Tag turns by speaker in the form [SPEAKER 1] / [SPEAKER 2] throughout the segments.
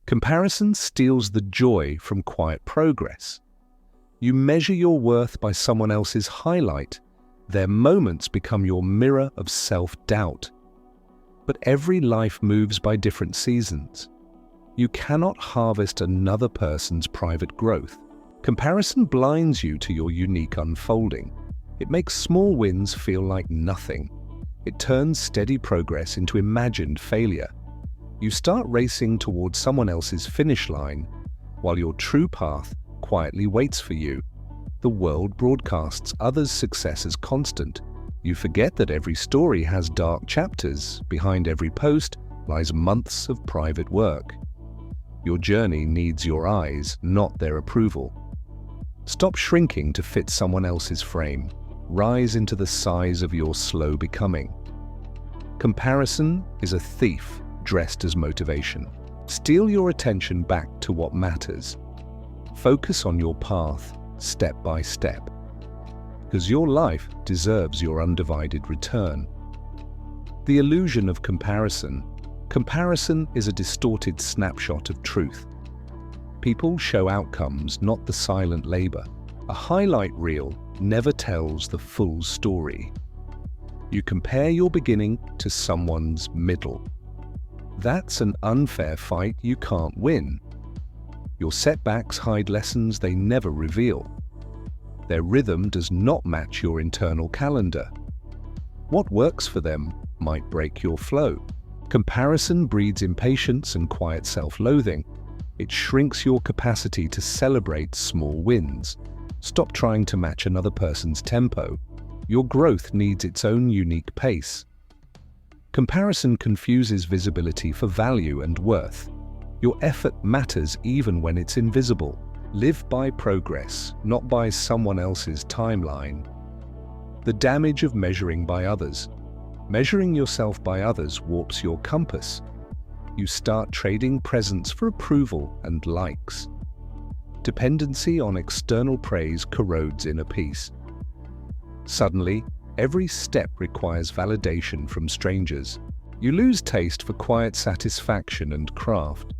[SPEAKER 1] Comparison steals the joy from quiet progress. You measure your worth by someone else's highlight. Their moments become your mirror of self-doubt. But every life moves by different seasons. You cannot harvest another person's private growth. Comparison blinds you to your unique unfolding. It makes small wins feel like nothing. It turns steady progress into imagined failure. You start racing towards someone else's finish line, while your true path quietly waits for you. The world broadcasts others' success as constant. You forget that every story has dark chapters. Behind every post lies months of private work. Your journey needs your eyes, not their approval. Stop shrinking to fit someone else's frame. Rise into the size of your slow becoming. Comparison is a thief dressed as motivation. Steal your attention back to what matters. Focus on your path, step by step, because your life deserves your undivided return. The illusion of comparison. Comparison is a distorted snapshot of truth. People show outcomes, not the silent labor. A highlight reel never tells the full story. You compare your beginning to someone's middle. That's an unfair fight you can't win. Your setbacks hide lessons they never reveal. Their rhythm does not match your internal calendar. What works for them might break your flow. Comparison breeds impatience and quiet self-loathing. It shrinks your capacity to celebrate small wins. Stop trying to match another person's tempo. Your growth needs its own unique pace. Comparison confuses visibility for value and worth. Your effort matters even when it's invisible. Live by progress, not by someone else's timeline. The damage of measuring by others. Measuring yourself by others warps your compass. You start trading presence for approval and likes. Dependency on external praise corrodes inner peace. Suddenly, every step requires validation from strangers. You lose taste for quiet satisfaction and craft.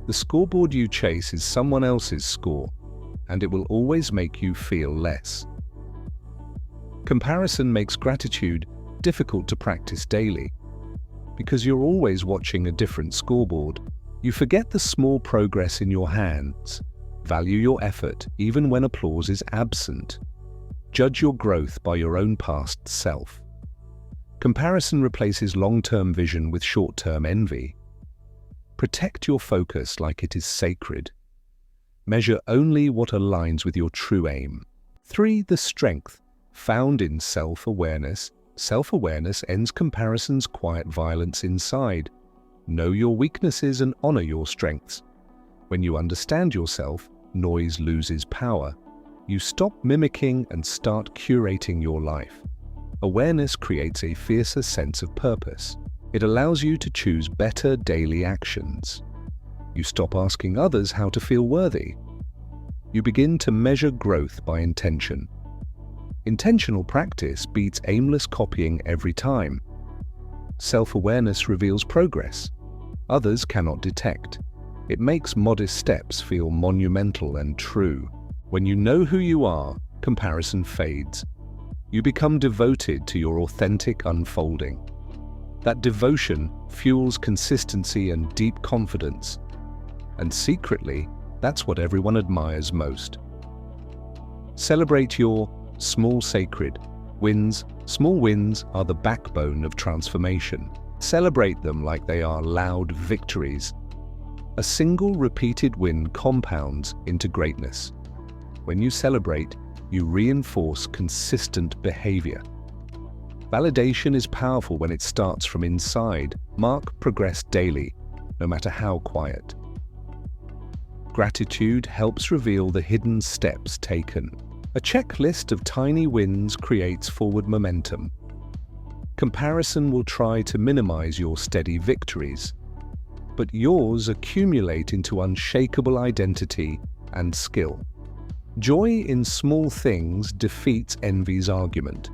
[SPEAKER 1] The scoreboard you chase is someone else's score, and it will always make you feel less. Comparison makes gratitude difficult to practice daily. Because you're always watching a different scoreboard, you forget the small progress in your hands. Value your effort even when applause is absent. Judge your growth by your own past self. Comparison replaces long-term vision with short-term envy. Protect your focus like it is sacred. Measure only what aligns with your true aim. 3. The strength found in self-awareness. Self-awareness ends comparison's quiet violence inside. Know your weaknesses and honor your strengths. When you understand yourself, noise loses power. You stop mimicking and start curating your life. Awareness creates a fiercer sense of purpose. It allows you to choose better daily actions. You stop asking others how to feel worthy. You begin to measure growth by intention. Intentional practice beats aimless copying every time. Self-awareness reveals progress. Others cannot detect. It makes modest steps feel monumental and true. When you know who you are, comparison fades. You become devoted to your authentic unfolding. That devotion fuels consistency and deep confidence. And secretly, that's what everyone admires most. Celebrate your small sacred wins. Small wins are the backbone of transformation. Celebrate them like they are loud victories. A single repeated win compounds into greatness. When you celebrate, you reinforce consistent behavior. Validation is powerful when it starts from inside. Mark progress daily, no matter how quiet. Gratitude helps reveal the hidden steps taken. A checklist of tiny wins creates forward momentum. Comparison will try to minimize your steady victories, but yours accumulate into unshakable identity and skill. Joy in small things defeats envy's argument.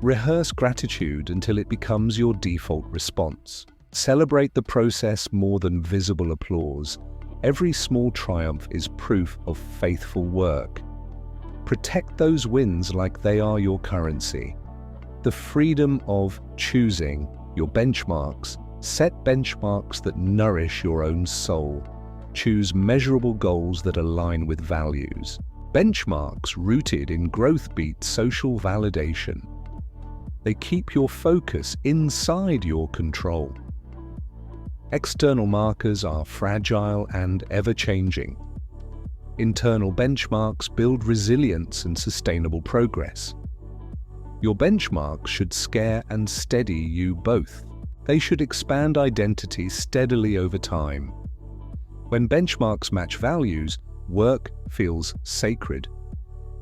[SPEAKER 1] Rehearse gratitude until it becomes your default response. Celebrate the process more than visible applause. Every small triumph is proof of faithful work. Protect those wins like they are your currency. The freedom of choosing your benchmarks. Set benchmarks that nourish your own soul. Choose measurable goals that align with values. Benchmarks rooted in growth beat social validation. They keep your focus inside your control. External markers are fragile and ever-changing. Internal benchmarks build resilience and sustainable progress. Your benchmarks should scare and steady you both. They should expand identity steadily over time. When benchmarks match values, work feels sacred.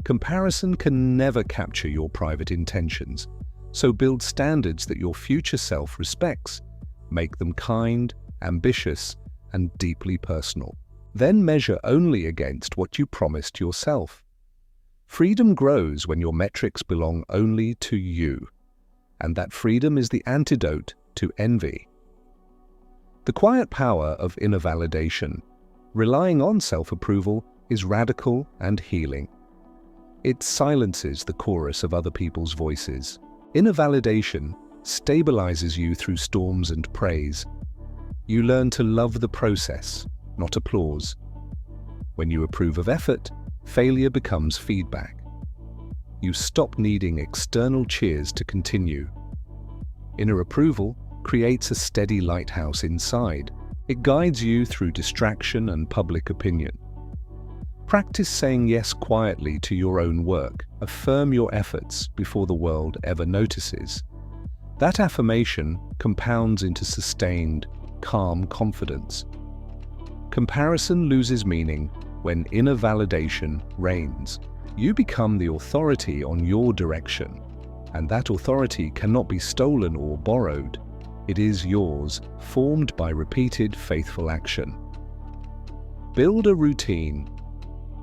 [SPEAKER 1] Comparison can never capture your private intentions, so build standards that your future self respects. Make them kind, ambitious, and deeply personal. Then measure only against what you promised yourself. Freedom grows when your metrics belong only to you, and that freedom is the antidote to envy. The quiet power of inner validation, relying on self-approval, is radical and healing. It silences the chorus of other people's voices. Inner validation stabilizes you through storms and praise. You learn to love the process, not applause. When you approve of effort, failure becomes feedback. You stop needing external cheers to continue. Inner approval creates a steady lighthouse inside. It guides you through distraction and public opinion. Practice saying yes quietly to your own work. Affirm your efforts before the world ever notices. That affirmation compounds into sustained, calm confidence. Comparison loses meaning when inner validation reigns. You become the authority on your direction, and that authority cannot be stolen or borrowed. It is yours, formed by repeated faithful action. Build a routine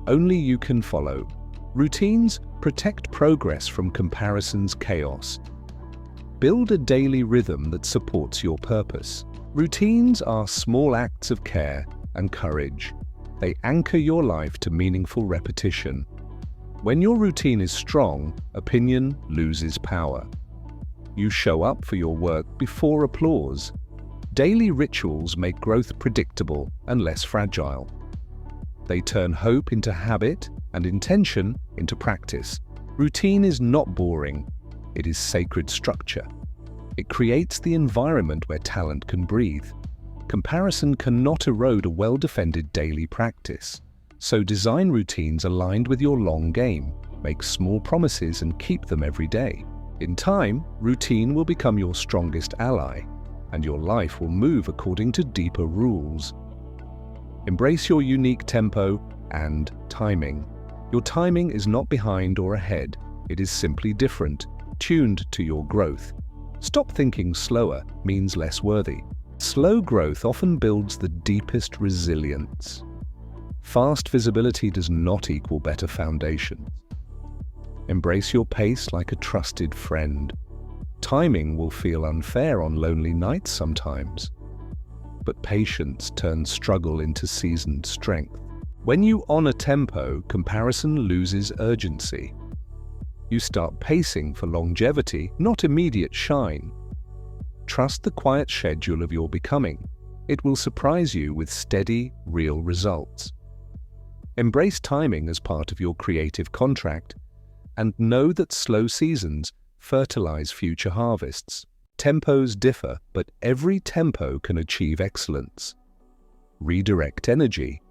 [SPEAKER 1] only you can follow. Routines protect progress from comparison's chaos. Build a daily rhythm that supports your purpose. Routines are small acts of care and courage. They anchor your life to meaningful repetition. When your routine is strong, opinion loses power. You show up for your work before applause. Daily rituals make growth predictable and less fragile. They turn hope into habit and intention into practice. Routine is not boring. It is sacred structure. It creates the environment where talent can breathe. Comparison cannot erode a well-defended daily practice. So design routines aligned with your long game. Make small promises and keep them every day. In time, routine will become your strongest ally, and your life will move according to deeper rules. Embrace your unique tempo and timing. Your timing is not behind or ahead. It is simply different, tuned to your growth. Stop thinking slower means less worthy. Slow growth often builds the deepest resilience. Fast visibility does not equal better foundations. Embrace your pace like a trusted friend. Timing will feel unfair on lonely nights sometimes, but patience turns struggle into seasoned strength. When you honor tempo, comparison loses urgency. You start pacing for longevity, not immediate shine. Trust the quiet schedule of your becoming. It will surprise you with steady, real results. Embrace timing as part of your creative contract, and know that slow seasons fertilize future harvests. Tempos differ, but every tempo can achieve excellence. Redirect energy.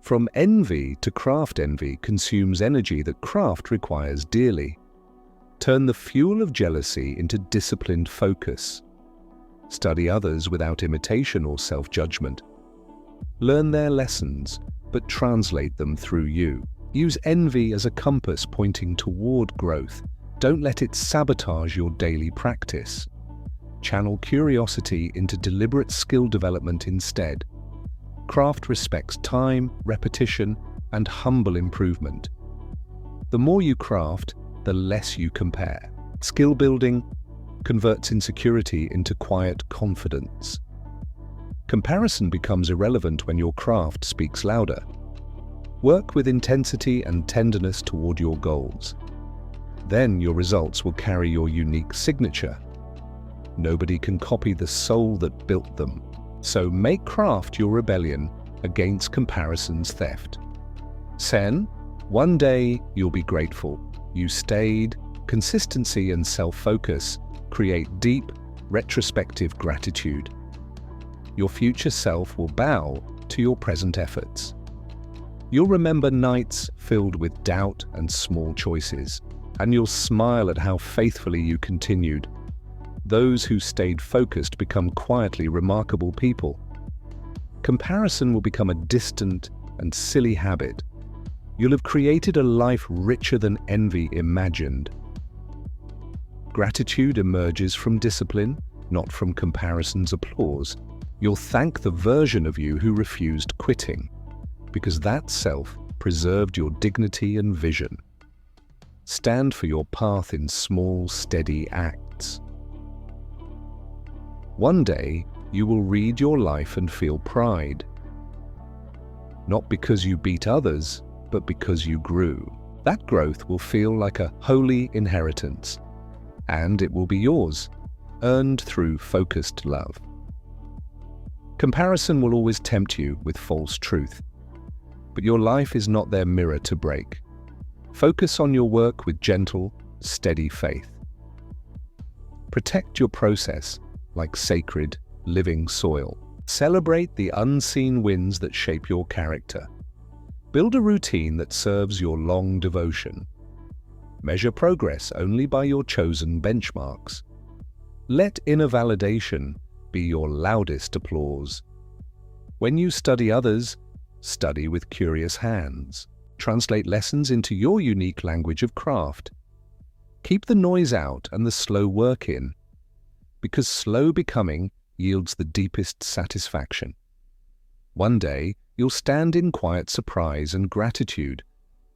[SPEAKER 1] From envy to craft envy consumes energy that craft requires dearly. Turn the fuel of jealousy into disciplined focus. Study others without imitation or self-judgment. Learn their lessons, but translate them through you. Use envy as a compass pointing toward growth. Don't let it sabotage your daily practice. Channel curiosity into deliberate skill development instead. Craft respects time, repetition, and humble improvement. The more you craft, the less you compare. Skill building converts insecurity into quiet confidence. Comparison becomes irrelevant when your craft speaks louder. Work with intensity and tenderness toward your goals. Then your results will carry your unique signature. Nobody can copy the soul that built them. So make craft your rebellion against comparison's theft. Sen, one day you'll be grateful. You stayed. Consistency and self-focus create deep, retrospective gratitude. Your future self will bow to your present efforts. You'll remember nights filled with doubt and small choices, and you'll smile at how faithfully you continued. Those who stayed focused become quietly remarkable people. Comparison will become a distant and silly habit. You'll have created a life richer than envy imagined. Gratitude emerges from discipline, not from comparison's applause. You'll thank the version of you who refused quitting, because that self preserved your dignity and vision. Stand for your path in small, steady acts. One day, you will read your life and feel pride. Not because you beat others, but because you grew. That growth will feel like a holy inheritance, and it will be yours, earned through focused love. Comparison will always tempt you with false truth, but your life is not their mirror to break. Focus on your work with gentle, steady faith. Protect your process like sacred, living soil. Celebrate the unseen wins that shape your character. Build a routine that serves your long devotion. Measure progress only by your chosen benchmarks. Let inner validation be your loudest applause. When you study others, study with curious hands. Translate lessons into your unique language of craft. Keep the noise out and the slow work in, because slow becoming yields the deepest satisfaction. One day, you'll stand in quiet surprise and gratitude.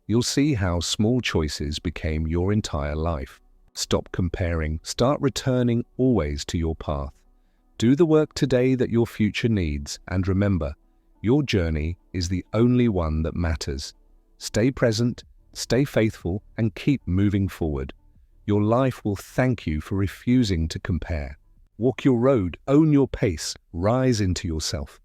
[SPEAKER 1] You'll see how small choices became your entire life. Stop comparing, start returning always to your path. Do the work today that your future needs, and remember, your journey is the only one that matters. Stay present, stay faithful, and keep moving forward. Your life will thank you for refusing to compare. Walk your road, own your pace, rise into yourself.